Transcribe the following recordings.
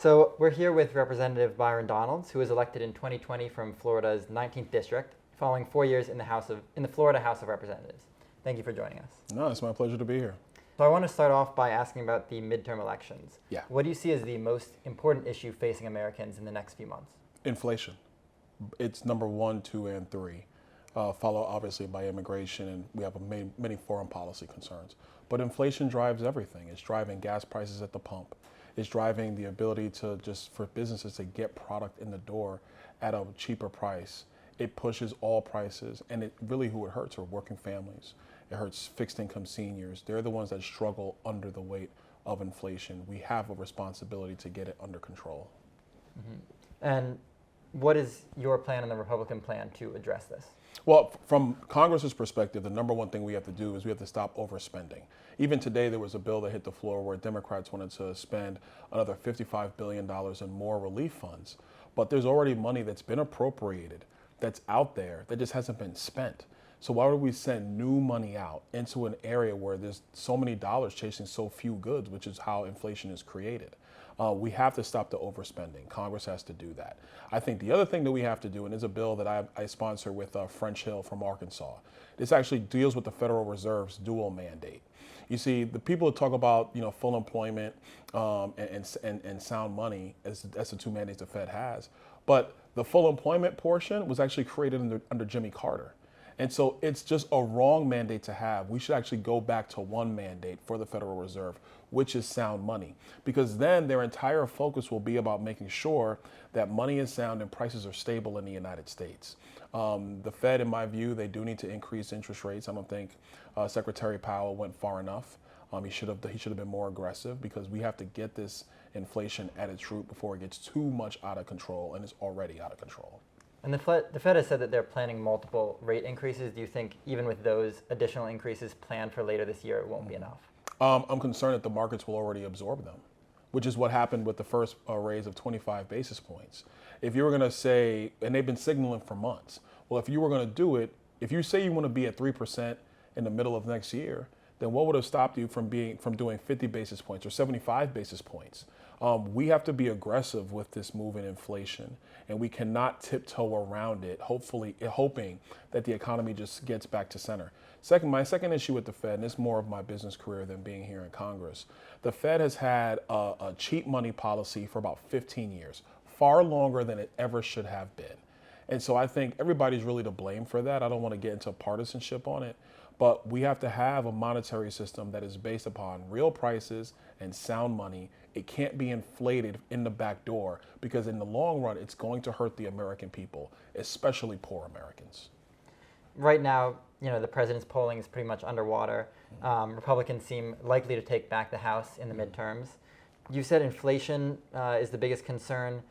So we're here with Representative Byron Donalds, who was elected in 2020 from Florida's 19th district, following 4 years in the Florida House of Representatives. Thank you for joining us. No, it's my pleasure to be here. So I want to start off by asking about the midterm elections. Yeah. What do you see as the most important issue facing Americans in the next few months? Inflation. It's number 1, 2, and 3. Followed obviously by immigration, and we have many foreign policy concerns. But inflation drives everything. It's driving gas prices at the pump. It's driving the ability for businesses to get product in the door at a cheaper price. It pushes all prices, and who it hurts are working families. It hurts fixed income seniors. They're the ones that struggle under the weight of inflation. We have a responsibility to get it under control. Mm-hmm. And what is your plan and the Republican plan to address this? Well, from Congress's perspective, the number one thing we have to do is we have to stop overspending. Even today, there was a bill that hit the floor where Democrats wanted to spend another $55 billion in more relief funds. But there's already money that's been appropriated, that's out there, that just hasn't been spent. So why would we send new money out into an area where there's so many dollars chasing so few goods, which is how inflation is created? We have to stop the overspending. Congress has to do that. I think the other thing that we have to do, and is a bill that I sponsor with French Hill from Arkansas, this actually deals with the Federal Reserve's dual mandate. You see, the people that talk about full employment and sound money as the two mandates the Fed has, but the full employment portion was actually created under Jimmy Carter. And so it's just a wrong mandate to have. We should actually go back to one mandate for the Federal Reserve, which is sound money, because then their entire focus will be about making sure that money is sound and prices are stable in the United States. The Fed, in my view, they do need to increase interest rates. I don't think Secretary Powell went far enough. He should have been more aggressive, because we have to get this inflation at its root before it gets too much out of control, and it's already out of control. And the Fed has said that they're planning multiple rate increases. Do you think even with those additional increases planned for later this year, it won't be enough? I'm concerned that the markets will already absorb them, which is what happened with the first raise of 25 basis points. If you were going to say, and they've been signaling for months, well, if you were going to do it, if you say you want to be at 3% in the middle of next year, then what would have stopped you from doing 50 basis points or 75 basis points? We have to be aggressive with this move in inflation, and we cannot tiptoe around it, hoping that the economy just gets back to center. My second issue with the Fed, and it's more of my business career than being here in Congress, the Fed has had a cheap money policy for about 15 years, far longer than it ever should have been. And so I think everybody's really to blame for that. I don't want to get into partisanship on it, but we have to have a monetary system that is based upon real prices and sound money. It can't be inflated in the back door, because in the long run, it's going to hurt the American people, especially poor Americans. Right now, the president's polling is pretty much underwater. Republicans seem likely to take back the House in the midterms. You said inflation is the biggest concern.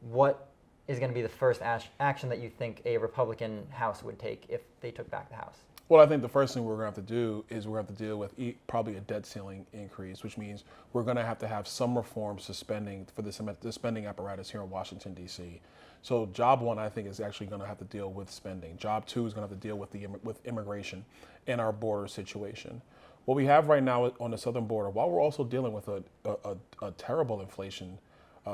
What is going to be the first action that you think a Republican House would take if they took back the House? Well, I think the first thing we're going to have to do is we're going to have to deal with probably a debt ceiling increase, which means we're going to have some reforms to spending for the spending apparatus here in Washington, D.C. So job one, I think, is actually going to have to deal with spending. Job two is going to have to deal with immigration and our border situation. What we have right now on the southern border, while we're also dealing with a terrible inflation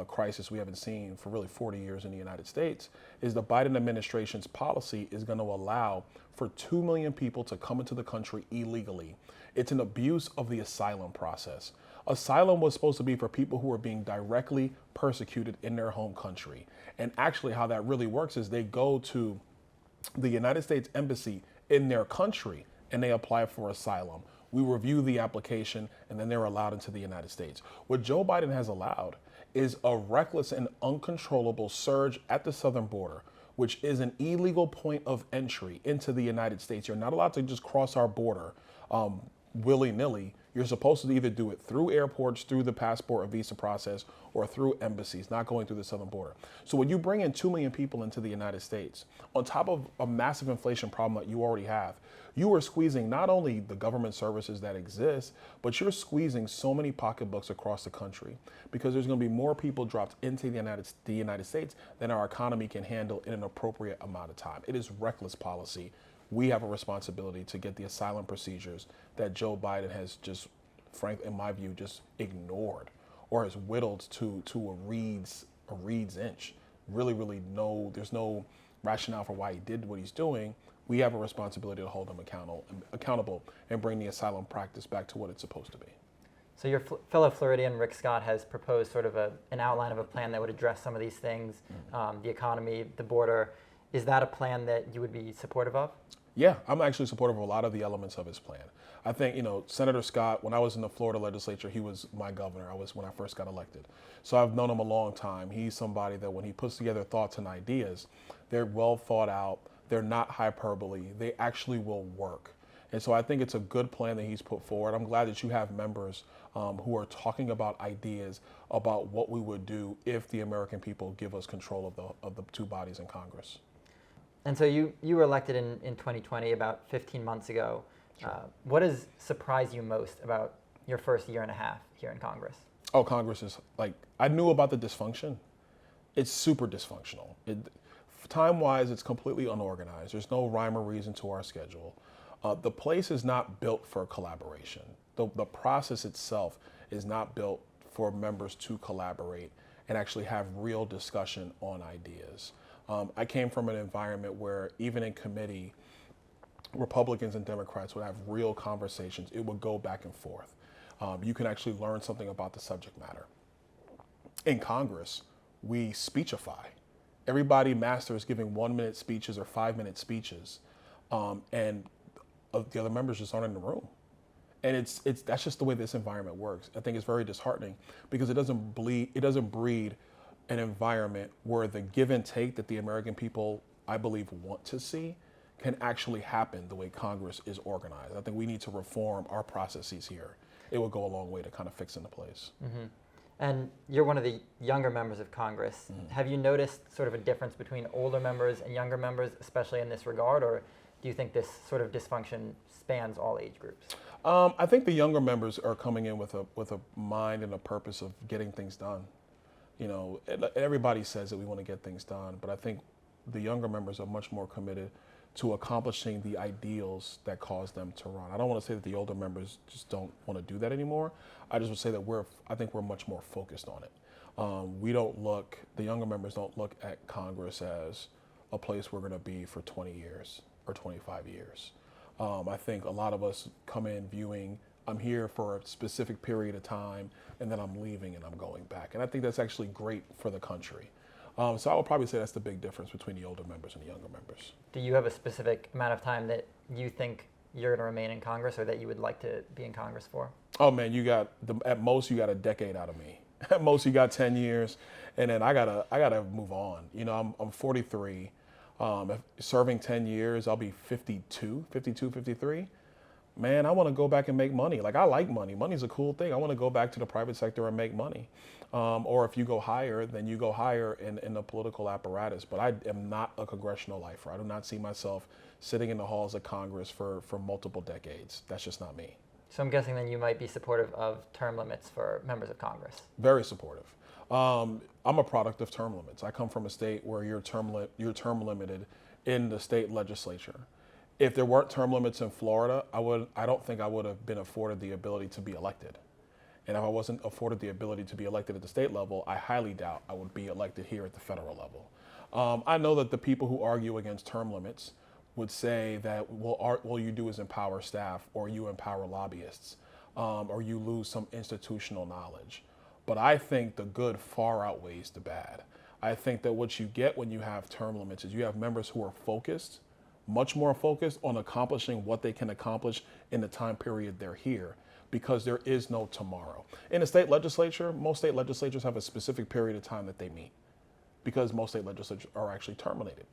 crisis we haven't seen for really 40 years in the United States, is the Biden administration's policy is going to allow for 2 million people to come into the country illegally. It's an abuse of the asylum process. Asylum was supposed to be for people who are being directly persecuted in their home country. And actually how that really works is they go to the United States Embassy in their country and they apply for asylum. We review the application, and then they're allowed into the United States. What Joe Biden has allowed is a reckless and uncontrollable surge at the southern border, which is an illegal point of entry into the United States. You're not allowed to just cross our border willy-nilly. You're supposed to either do it through airports, through the passport or visa process, or through embassies, not going through the southern border. So when you bring in 2 million people into the United States, on top of a massive inflation problem that you already have, you are squeezing not only the government services that exist, but you're squeezing so many pocketbooks across the country, because there's going to be more people dropped into the United States than our economy can handle in an appropriate amount of time. It is reckless policy. We have a responsibility to get the asylum procedures that Joe Biden has just, frankly, in my view, just ignored or is whittled to a reed's inch. Really, there's no rationale for why he did what he's doing. We have a responsibility to hold him accountable and bring the asylum practice back to what it's supposed to be. So your fellow Floridian, Rick Scott, has proposed sort of an outline of a plan that would address some of these things, the economy, the border. Is that a plan that you would be supportive of? Yeah, I'm actually supportive of a lot of the elements of his plan. I think, Senator Scott, when I was in the Florida legislature, he was my governor. When I first got elected. So I've known him a long time. He's somebody that when he puts together thoughts and ideas, they're well thought out. They're not hyperbole. They actually will work. And so I think it's a good plan that he's put forward. I'm glad that you have members who are talking about ideas about what we would do if the American people give us control of the two bodies in Congress. And so you were elected in 2020, about 15 months ago. Sure. What has surprised you most about your first year and a half here in Congress? Oh, Congress is I knew about the dysfunction. It's super dysfunctional. Time-wise, it's completely unorganized. There's no rhyme or reason to our schedule. The place is not built for collaboration. The process itself is not built for members to collaborate and actually have real discussion on ideas. I came from an environment where even in committee, Republicans and Democrats would have real conversations. It would go back and forth. You can actually learn something about the subject matter. In Congress, we speechify. Everybody masters giving 1-minute speeches or 5-minute speeches, and the other members just aren't in the room. And that's just the way this environment works. I think it's very disheartening because it doesn't breed an environment where the give and take that the American people, I believe, want to see can actually happen the way Congress is organized. I think we need to reform our processes here. It will go a long way to kind of fix into place. Mm-hmm. And you're one of the younger members of Congress. Mm-hmm. Have you noticed sort of a difference between older members and younger members, especially in this regard, or do you think this sort of dysfunction spans all age groups? I think the younger members are coming in with a mind and a purpose of getting things done. Everybody says that we want to get things done, but I think the younger members are much more committed to accomplishing the ideals that cause them to run. I don't want to say that the older members just don't want to do that anymore. I just would say that I think we're much more focused on it. The younger members don't look at Congress as a place we're going to be for 20 years or 25 years. I think a lot of us come in viewing, I'm here for a specific period of time and then I'm leaving and I'm going back. And I think that's actually great for the country. So I would probably say that's the big difference between the older members and the younger members. Do you have a specific amount of time that you think you're going to remain in Congress or that you would like to be in Congress for? Oh man, at most you got a decade out of me. At most you got 10 years, and then I gotta move on. I'm 43. Serving 10 years, I'll be 52, 53. Man, I want to go back and make money. I like money. Money's a cool thing. I want to go back to the private sector and make money. Or if you go higher, then you go higher in the political apparatus. But I am not a congressional lifer. I do not see myself sitting in the halls of Congress for multiple decades. That's just not me. So I'm guessing then you might be supportive of term limits for members of Congress. Very supportive. I'm a product of term limits. I come from a state where you're term limited in the state legislature. If there weren't term limits in Florida, I don't think I would have been afforded the ability to be elected. And if I wasn't afforded the ability to be elected at the state level, I highly doubt I would be elected here at the federal level. I know that the people who argue against term limits would say that, all you do is empower staff, or you empower lobbyists, or you lose some institutional knowledge. But I think the good far outweighs the bad. I think that what you get when you have term limits is you have members who are focused, much more focused on accomplishing what they can accomplish in the time period they're here, because there is no tomorrow. In the state legislature, most state legislatures have a specific period of time that they meet, because most state legislatures are actually term limited.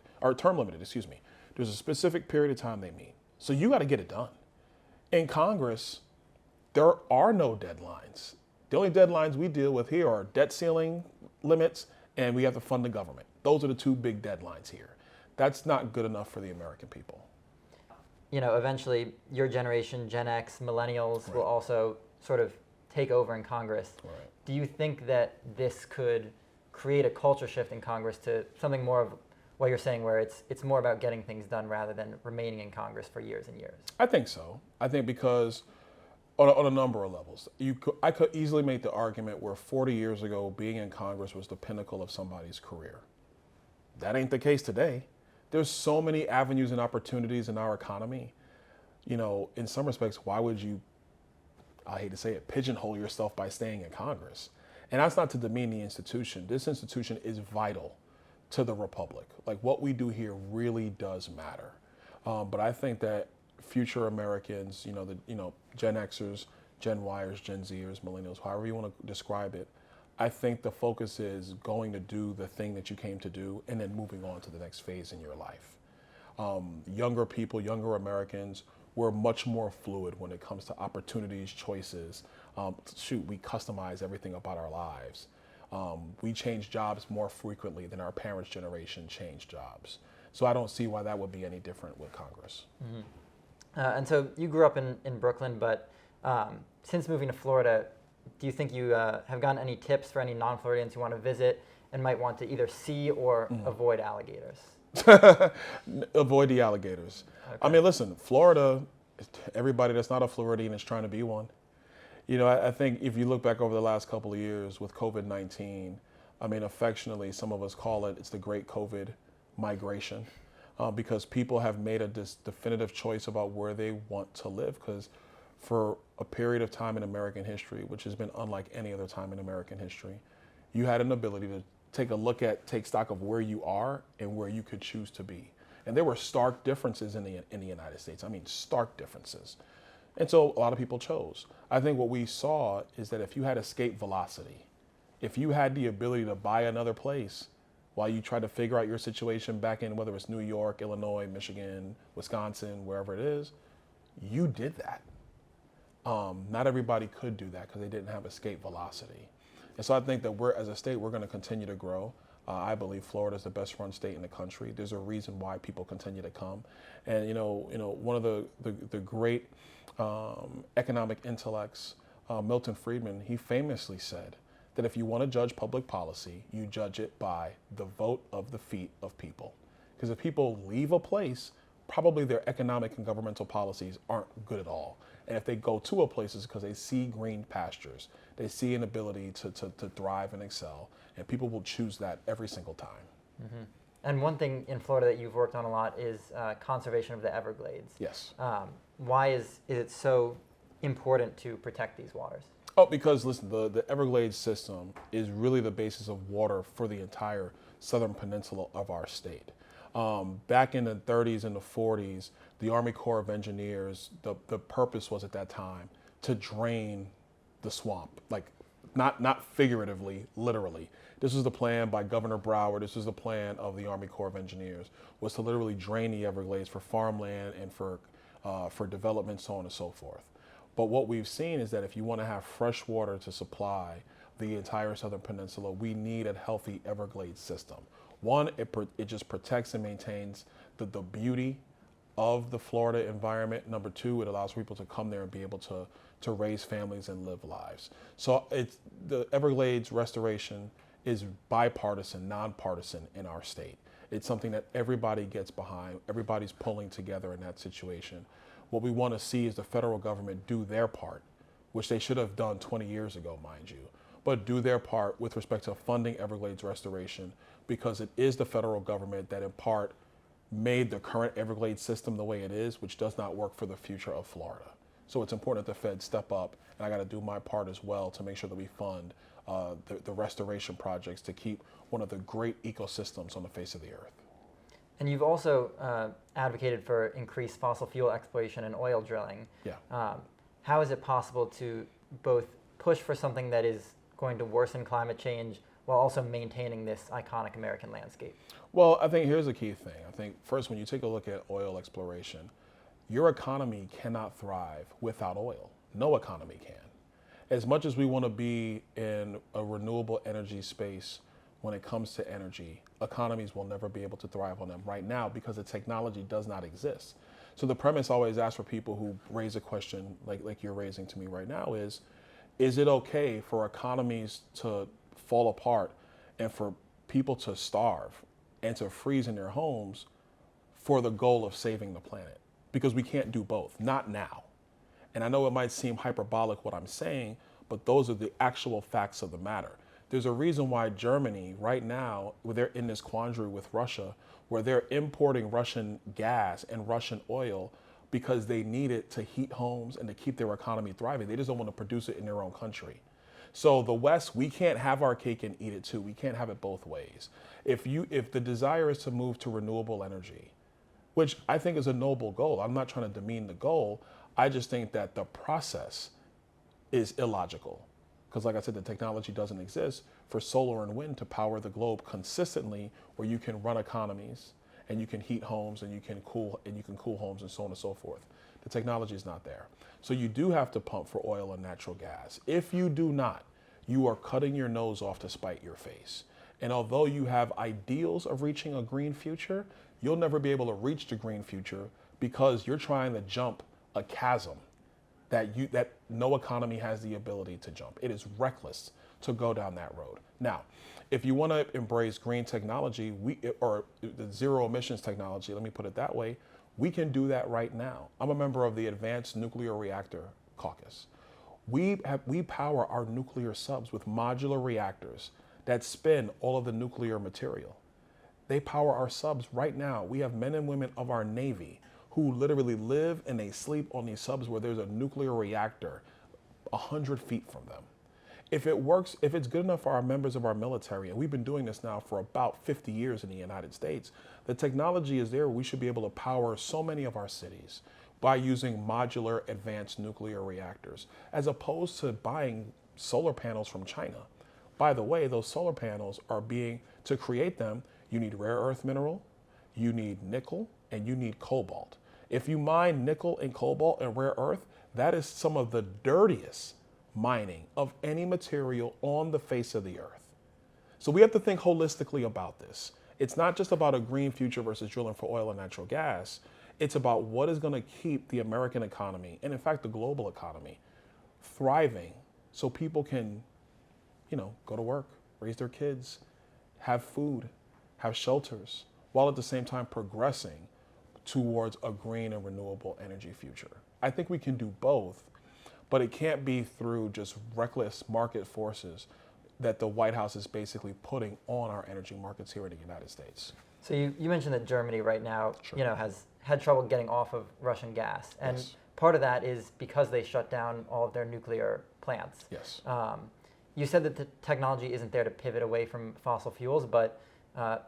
There's a specific period of time they meet. So you got to get it done. In Congress, there are no deadlines. The only deadlines we deal with here are debt ceiling limits, and we have to fund the government. Those are the two big deadlines here. That's not good enough for the American people. Eventually your generation, Gen X, millennials, will also sort of take over in Congress. Right. Do you think that this could create a culture shift in Congress to something more of what you're saying, where it's more about getting things done rather than remaining in Congress for years and years? I think so. I think because On a number of levels. I could easily make the argument where 40 years ago, being in Congress was the pinnacle of somebody's career. That ain't the case today. There's so many avenues and opportunities in our economy. In some respects, why would you, I hate to say it, pigeonhole yourself by staying in Congress? And that's not to demean the institution. This institution is vital to the republic. Like, what we do here really does matter. But I think that future Americans, Gen Xers, Gen Yers, Gen Zers, millennials, however you want to describe it, I think the focus is going to do the thing that you came to do and then moving on to the next phase in your life. Younger people, younger Americans, we're much more fluid when it comes to opportunities, choices. We customize everything about our lives. We change jobs more frequently than our parents' generation changed jobs. So I don't see why that would be any different with Congress. Mm-hmm. And so you grew up in Brooklyn, but since moving to Florida, do you think you have gotten any tips for any non-Floridians who want to visit and might want to either see or avoid alligators? Avoid the alligators. Okay. I mean, listen, Florida, everybody that's not a Floridian is trying to be one. I think if you look back over the last couple of years with COVID-19, affectionately, some of us call it's the great COVID migration. Because people have made a definitive choice about where they want to live. Because for a period of time in American history, which has been unlike any other time in American history, you had an ability to take stock of where you are and where you could choose to be. And there were stark differences in the United States. Stark differences. And so a lot of people chose. I think what we saw is that if you had escape velocity, if you had the ability to buy another place, while you try to figure out your situation back in whether it's New York, Illinois, Michigan, Wisconsin, wherever it is, you did that. Not everybody could do that because they didn't have escape velocity. And so I think that as a state, we're going to continue to grow. I believe Florida is the best run state in the country. There's a reason why people continue to come. And one of the great economic intellects, Milton Friedman, he famously said that if you want to judge public policy, you judge it by the vote of the feet of people. Because if people leave a place, probably their economic and governmental policies aren't good at all. And if they go to a place, it's because they see green pastures. They see an ability to thrive and excel. And people will choose that every single time. Mm-hmm. And one thing in Florida that you've worked on a lot is conservation of the Everglades. Yes. Why is it so important to protect these waters? Oh, because listen, the Everglades system is really the basis of water for the entire southern peninsula of our state. Back in the 30s and the 40s, the Army Corps of Engineers, the purpose was at that time to drain the swamp, like not figuratively, literally. This was the plan by Governor Broward. This was the plan of the Army Corps of Engineers, was to literally drain the Everglades for farmland and for development, so on and so forth. But what we've seen is that if you want to have fresh water to supply the entire southern peninsula, we need a healthy Everglades system. One, it just protects and maintains the beauty of the Florida environment. Number two, it allows people to come there and be able to raise families and live lives. So the Everglades restoration is bipartisan, nonpartisan in our state. It's something that everybody gets behind. Everybody's pulling together in that situation. What we want to see is the federal government do their part, which they should have done 20 years ago, mind you, but do their part with respect to funding Everglades restoration, because it is the federal government that in part made the current Everglades system the way it is, which does not work for the future of Florida. So it's important that the Fed step up, and I got to do my part as well to make sure that we fund the restoration projects to keep one of the great ecosystems on the face of the earth. And you've also advocated for increased fossil fuel exploration and oil drilling. Yeah. How is it possible to both push for something that is going to worsen climate change while also maintaining this iconic American landscape? Well, I think here's the key thing. I think first, when you take a look at oil exploration, your economy cannot thrive without oil. No economy can. As much as we want to be in a renewable energy space when it comes to energy, economies will never be able to thrive on them right now because the technology does not exist. So the premise I always ask for people who raise a question like you're raising to me right now is it okay for economies to fall apart and for people to starve and to freeze in their homes for the goal of saving the planet? Because we can't do both, not now. And I know it might seem hyperbolic what I'm saying, but those are the actual facts of the matter. There's a reason why Germany right now, where they're in this quandary with Russia, where they're importing Russian gas and Russian oil because they need it to heat homes and to keep their economy thriving. They just don't want to produce it in their own country. So the West, we can't have our cake and eat it too. We can't have it both ways. If the desire is to move to renewable energy, which I think is a noble goal, I'm not trying to demean the goal. I just think that the process is illogical. Because like I said, the technology doesn't exist for solar and wind to power the globe consistently, where you can run economies and you can heat homes and you can cool homes and so on and so forth. The technology is not there. So you do have to pump for oil and natural gas. If you do not, you are cutting your nose off to spite your face. And although you have ideals of reaching a green future, you'll never be able to reach the green future because you're trying to jump a chasm that no economy has the ability to jump. It is reckless to go down that road. Now, if you want to embrace green technology, or the zero emissions technology, let me put it that way, we can do that right now. I'm a member of the Advanced Nuclear Reactor Caucus. We power our nuclear subs with modular reactors that spin all of the nuclear material. They power our subs right now. We have men and women of our Navy who literally live and they sleep on these subs where there's a nuclear reactor 100 feet from them. If it works, if it's good enough for our members of our military, and we've been doing this now for about 50 years in the United States, the technology is there. We should be able to power so many of our cities by using modular advanced nuclear reactors, as opposed to buying solar panels from China. By the way, those solar panels to create them, you need rare earth mineral, you need nickel, and you need cobalt. If you mine nickel and cobalt and rare earth, that is some of the dirtiest mining of any material on the face of the earth. So we have to think holistically about this. It's not just about a green future versus drilling for oil and natural gas. It's about what is going to keep the American economy, and in fact the global economy, thriving so people can, go to work, raise their kids, have food, have shelters, while at the same time progressing towards a green and renewable energy future. I think we can do both, but it can't be through just reckless market forces that the White House is basically putting on our energy markets here in the United States. So you mentioned that Germany right now, Sure. has had trouble getting off of Russian gas, and Yes. part of that is because they shut down all of their nuclear plants. Yes. You said that the technology isn't there to pivot away from fossil fuels, but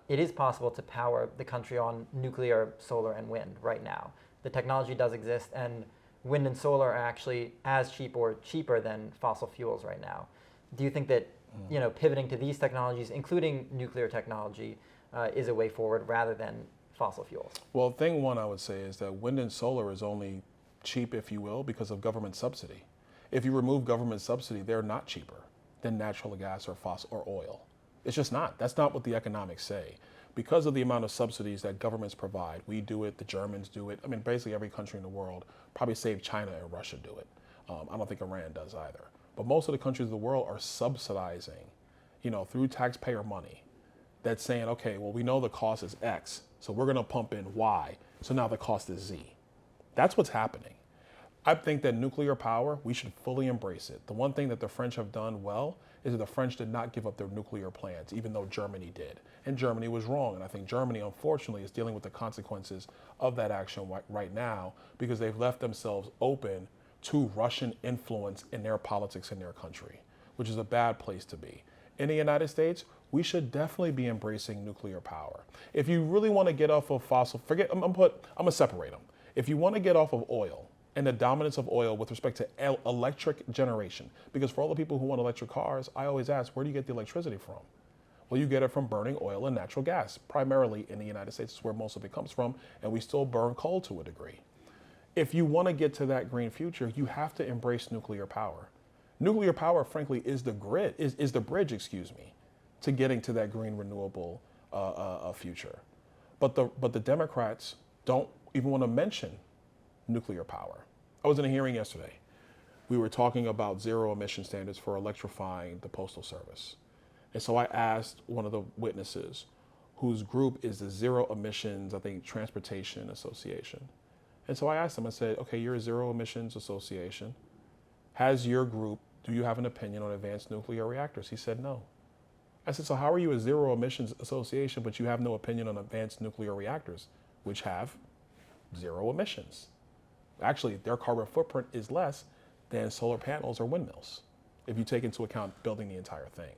it is possible to power the country on nuclear, solar, and wind right now. The technology does exist, and wind and solar are actually as cheap or cheaper than fossil fuels right now. Do you think that pivoting to these technologies, including nuclear technology, is a way forward rather than fossil fuels? Well, thing one I would say is that wind and solar is only cheap, if you will, because of government subsidy. If you remove government subsidy, they're not cheaper than natural gas or fossil or oil. It's just not. That's not what the economics say. Because of the amount of subsidies that governments provide, we do it, the Germans do it. I mean, basically every country in the world, probably save China and Russia do it. I don't think Iran does either. But most of the countries of the world are subsidizing, through taxpayer money. That's saying, okay, well, we know the cost is X, so we're going to pump in Y, so now the cost is Z. That's what's happening. I think that nuclear power, we should fully embrace it. The one thing that the French have done well is that the French did not give up their nuclear plans, even though Germany did. And Germany was wrong. And I think Germany, unfortunately, is dealing with the consequences of that action right now because they've left themselves open to Russian influence in their politics in their country, which is a bad place to be. In the United States, we should definitely be embracing nuclear power. If you really want to get off of fossil, I'm gonna separate them. If you want to get off of oil and the dominance of oil with respect to electric generation, because for all the people who want electric cars, I always ask, where do you get the electricity from? Well, you get it from burning oil and natural gas, primarily in the United States is where most of it comes from, and we still burn coal to a degree. If you want to get to that green future, you have to embrace nuclear power. Nuclear power, frankly, is the bridge, to getting to that green renewable future. But the Democrats don't even want to mention nuclear power. I was in a hearing yesterday. We were talking about zero emission standards for electrifying the Postal Service. And so I asked one of the witnesses, whose group is the Zero Emissions, I think, Transportation Association. And so I asked them, I said, okay, you're a zero emissions association. Has your group, do you have an opinion on advanced nuclear reactors? He said no. I said, so how are you a zero emissions association, but you have no opinion on advanced nuclear reactors, which have zero emissions? Actually, their carbon footprint is less than solar panels or windmills, if you take into account building the entire thing.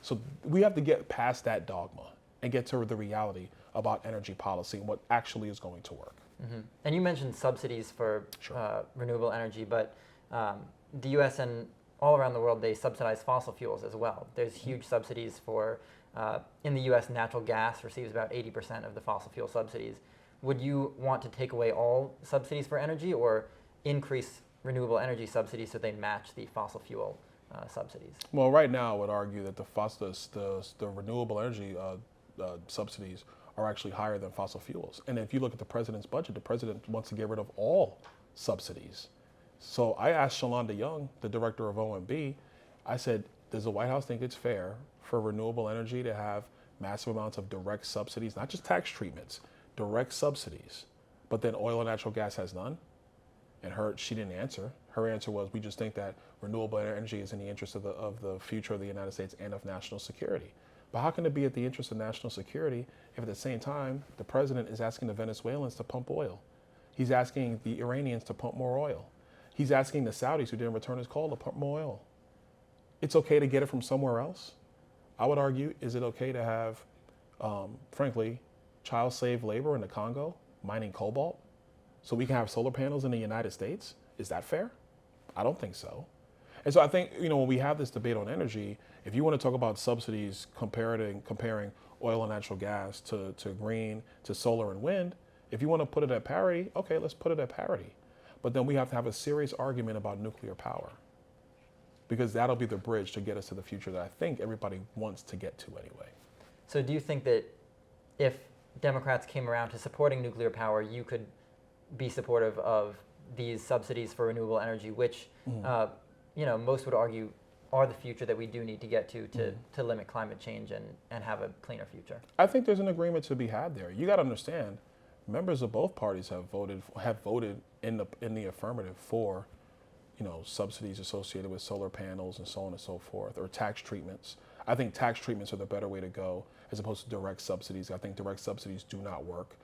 So we have to get past that dogma and get to the reality about energy policy and what actually is going to work. Mm-hmm. And you mentioned subsidies for Sure. renewable energy, but the U.S. and all around the world, they subsidize fossil fuels as well. There's huge subsidies for, in the U.S., natural gas receives about 80% of the fossil fuel subsidies. Would you want to take away all subsidies for energy or increase renewable energy subsidies so they match the fossil fuel subsidies? Well, right now, I would argue that the renewable energy subsidies are actually higher than fossil fuels. And if you look at the president's budget, the president wants to get rid of all subsidies. So I asked Shalonda Young, the director of OMB, I said, does the White House think it's fair for renewable energy to have massive amounts of direct subsidies, not just tax treatments, direct subsidies, but then oil and natural gas has none? And she didn't answer. Her answer was, we just think that renewable energy is in the interest of the future of the United States and of national security. But how can it be at the interest of national security if at the same time the president is asking the Venezuelans to pump oil? He's asking the Iranians to pump more oil. He's asking the Saudis who didn't return his call to pump more oil. It's okay to get it from somewhere else. I would argue, is it okay to have, frankly, child slave labor in the Congo mining cobalt so we can have solar panels in the United States? Is that fair? I don't think so. And so I think, when we have this debate on energy, if you want to talk about subsidies comparing oil and natural gas to green, to solar and wind, if you want to put it at parity, okay, let's put it at parity. But then we have to have a serious argument about nuclear power, because that'll be the bridge to get us to the future that I think everybody wants to get to anyway. So do you think that if Democrats came around to supporting nuclear power, you could be supportive of these subsidies for renewable energy, which most would argue are the future that we do need to get to limit climate change and have a cleaner future? I think there's an agreement to be had there. You got to understand, members of both parties have voted in the affirmative for, subsidies associated with solar panels and so on and so forth, or tax treatments. I think tax treatments are the better way to go as opposed to direct subsidies. I think direct subsidies do not work.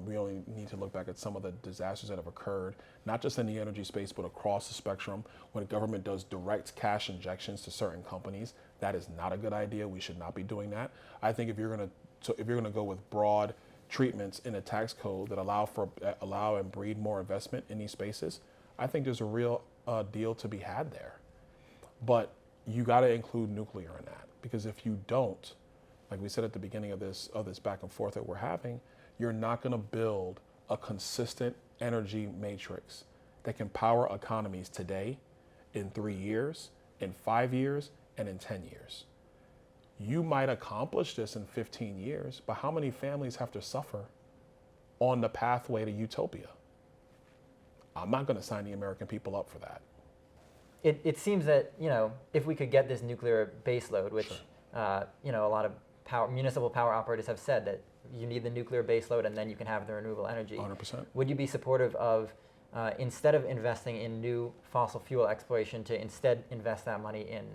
We only need to look back at some of the disasters that have occurred, not just in the energy space, but across the spectrum. When the government does direct cash injections to certain companies, that is not a good idea. We should not be doing that. I think if you're going to go with broad treatments in a tax code that allow and breed more investment in these spaces, I think there's a real deal to be had there. But you got to include nuclear in that, because if you don't, like we said at the beginning of this back and forth that we're having, you're not going to build a consistent energy matrix that can power economies today, in 3 years, in 5 years, and in 10 years. You might accomplish this in 15 years, but how many families have to suffer on the pathway to utopia? I'm not going to sign the American people up for that. It seems that, if we could get this nuclear baseload, which, Sure. A lot of municipal power operators have said that you need the nuclear baseload and then you can have the renewable energy. 100%. Would you be supportive of, instead of investing in new fossil fuel exploration, to instead invest that money in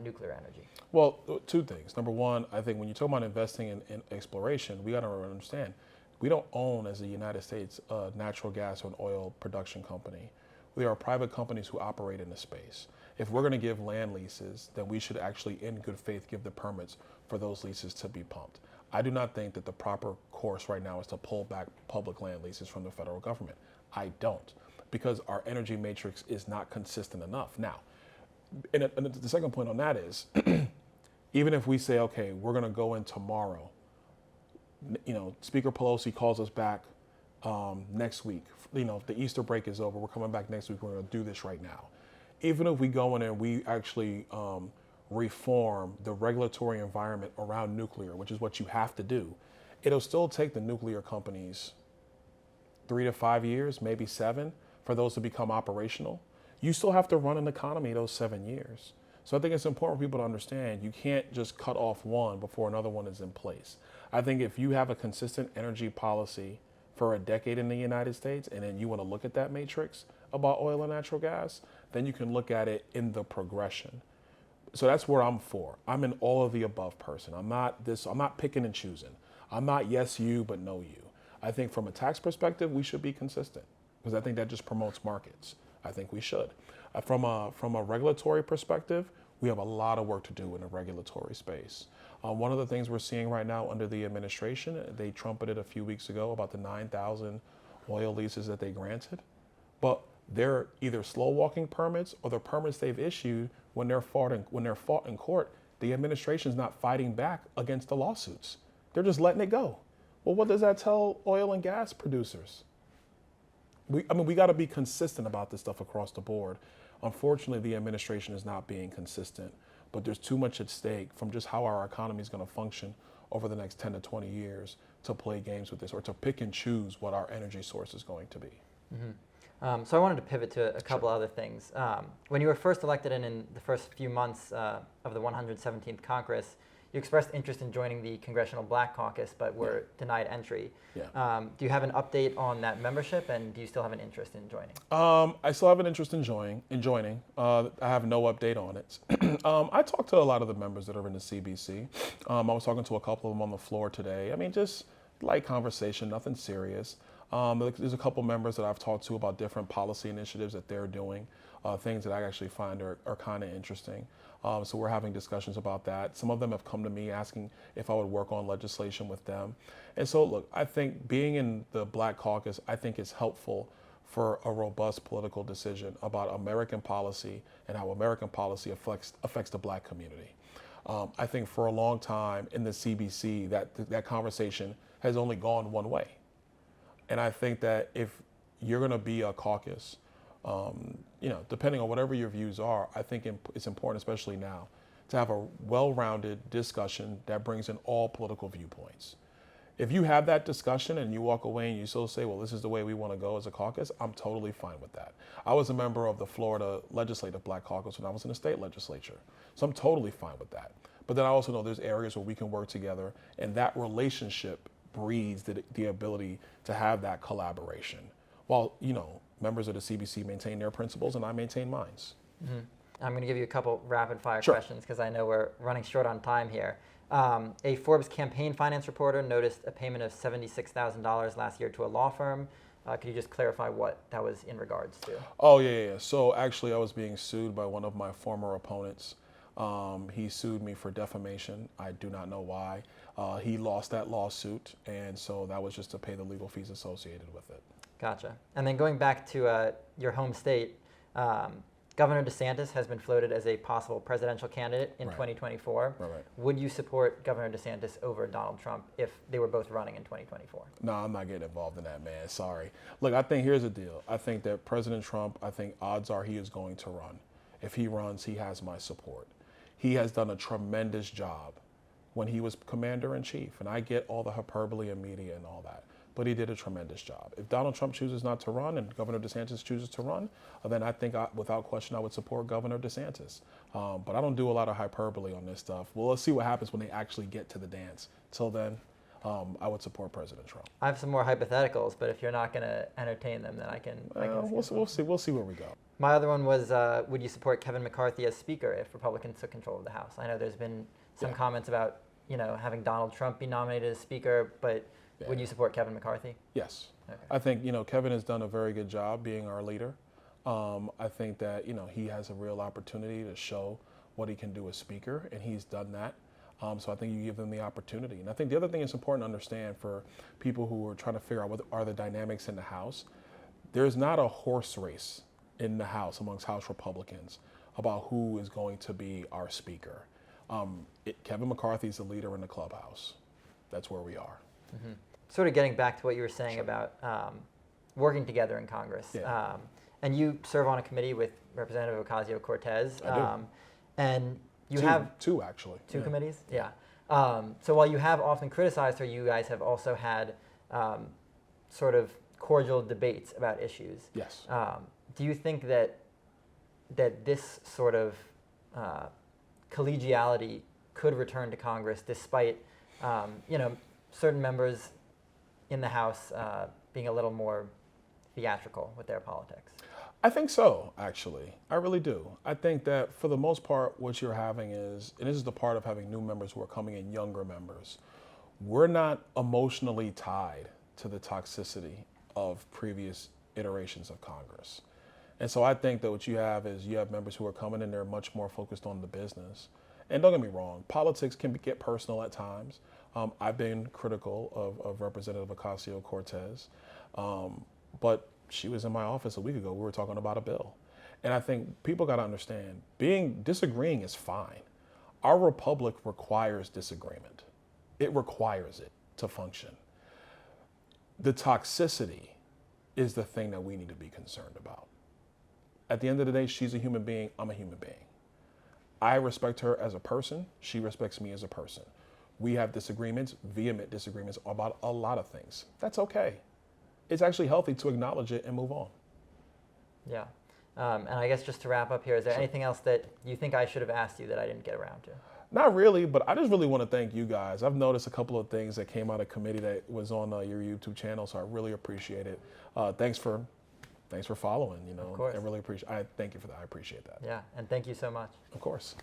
nuclear energy? Well, two things. Number one, I think when you talk about investing in exploration, we got to understand, we don't own, as the United States, a natural gas or an oil production company. We are private companies who operate in the space. If we're going to give land leases, then we should actually, in good faith, give the permits for those leases to be pumped. I do not think that the proper course right now is to pull back public land leases from the federal government. I don't, because our energy matrix is not consistent enough. Now, and the second point on that is, even if we say, okay, we're going to go in tomorrow, Speaker Pelosi calls us back next week. The Easter break is over. We're coming back next week. We're going to do this right now. Even if we go in and we actually reform the regulatory environment around nuclear, which is what you have to do, it'll still take the nuclear companies 3 to 5 years, maybe 7, for those to become operational. You still have to run an economy those 7 years. So I think it's important for people to understand you can't just cut off one before another one is in place. I think if you have a consistent energy policy for a decade in the United States, and then you want to look at that matrix about oil and natural gas, then you can look at it in the progression. So that's where I'm for. I'm an all of the above person. I'm not picking and choosing. I'm not yes you, but no you. I think from a tax perspective, we should be consistent because I think that just promotes markets. I think we should. From a regulatory perspective, we have a lot of work to do in the regulatory space. One of the things we're seeing right now under the administration, they trumpeted a few weeks ago about the 9,000 oil leases that they granted, but they're either slow walking permits or the permits they've issued when they're fought in court. The administration's not fighting back against the lawsuits. They're just letting it go. Well, what does that tell oil and gas producers? We got to be consistent about this stuff across the board. Unfortunately, the administration is not being consistent, but there's too much at stake from just how our economy is going to function over the next 10 to 20 years to play games with this or to pick and choose what our energy source is going to be. Mm-hmm. So I wanted to pivot to a couple other things. When you were first elected and in the first few months of the 117th Congress, you expressed interest in joining the Congressional Black Caucus, but were denied entry. Yeah. Do you have an update on that membership, and do you still have an interest in joining? I still have an interest in joining. I have no update on it. I talked to a lot of the members that are in the CBC. I was talking to a couple of them on the floor today. I mean, just light conversation, nothing serious. There's a couple members that I've talked to about different policy initiatives that they're doing, things that I actually find are kind of interesting. So we're having discussions about that. Some of them have come to me asking if I would work on legislation with them. And so, look, I think being in the Black Caucus, I think is helpful for a robust political decision about American policy and how American policy affects the Black community. I think for a long time in the CBC, that conversation has only gone one way. And I think that if you're going to be a caucus, depending on whatever your views are, I think it's important, especially now, to have a well-rounded discussion that brings in all political viewpoints. If you have that discussion and you walk away and you still say, well, this is the way we want to go as a caucus, I'm totally fine with that. I was a member of the Florida Legislative Black Caucus when I was in the state legislature, so I'm totally fine with that. But then I also know there's areas where we can work together, and that relationship breeds the ability to have that collaboration. While, members of the CBC maintain their principles and I maintain mine. Mm-hmm. I'm going to give you a couple rapid fire Sure. questions because I know we're running short on time here. A Forbes campaign finance reporter noticed a payment of $76,000 last year to a law firm. Could you just clarify what that was in regards to? Oh, yeah. So actually I was being sued by one of my former opponents. He sued me for defamation. I do not know why. He lost that lawsuit, and so that was just to pay the legal fees associated with it. Gotcha. And then going back to your home state, Governor DeSantis has been floated as a possible presidential candidate in 2024. Right. Would you support Governor DeSantis over Donald Trump if they were both running in 2024? No, I'm not getting involved in that, man. Sorry. Look, I think here's the deal. I think that President Trump, odds are he is going to run. If he runs, he has my support. He has done a tremendous job when he was commander-in-chief, and I get all the hyperbole and media and all that, but he did a tremendous job. If Donald Trump chooses not to run and Governor DeSantis chooses to run, then I think without question I would support Governor DeSantis. But I don't do a lot of hyperbole on this stuff. Well, let's see what happens when they actually get to the dance. Till then, I would support President Trump. I have some more hypotheticals, but if you're not going to entertain them, then I can We'll see where we go. My other one was, would you support Kevin McCarthy as Speaker if Republicans took control of the House? I know there's been some comments about, having Donald Trump be nominated as Speaker, but would you support Kevin McCarthy? Yes. Okay. I think, Kevin has done a very good job being our leader. I think that, he has a real opportunity to show what he can do as Speaker, and he's done that. So I think you give them the opportunity. And I think the other thing that's important to understand for people who are trying to figure out what are the dynamics in the House, there's not a horse race in the House amongst House Republicans about who is going to be our Speaker. Kevin McCarthy is the leader in the clubhouse. That's where we are. Mm-hmm. Sort of getting back to what you were saying about working together in Congress. Yeah. And you serve on a committee with Representative Ocasio-Cortez. I do. And you two, have two actually. Two committees? Yeah. So while you have often criticized her, you guys have also had sort of cordial debates about issues. Yes. Do you think that this sort of collegiality could return to Congress despite, certain members in the House being a little more theatrical with their politics? I think so, actually. I really do. I think that for the most part, what you're having is, and this is the part of having new members who are coming in, younger members, we're not emotionally tied to the toxicity of previous iterations of Congress. And so I think that what you have is you have members who are coming in, they're much more focused on the business. And don't get me wrong, politics can get personal at times. I've been critical of Representative Ocasio-Cortez, but she was in my office a week ago. We were talking about a bill. And I think people got to understand, disagreeing is fine. Our republic requires disagreement. It requires it to function. The toxicity is the thing that we need to be concerned about. At the end of the day, she's a human being, I'm a human being. I respect her as a person, she respects me as a person. We have disagreements, vehement disagreements about a lot of things. That's okay. It's actually healthy to acknowledge it and move on. Yeah. And I guess just to wrap up here, is there anything else that you think I should have asked you that I didn't get around to? Not really, but I just really want to thank you guys. I've noticed a couple of things that came out of committee that was on your YouTube channel, so I really appreciate it. Thanks for following, Of course. I really appreciate. I thank you for that. I appreciate that. Yeah, and thank you so much. Of course.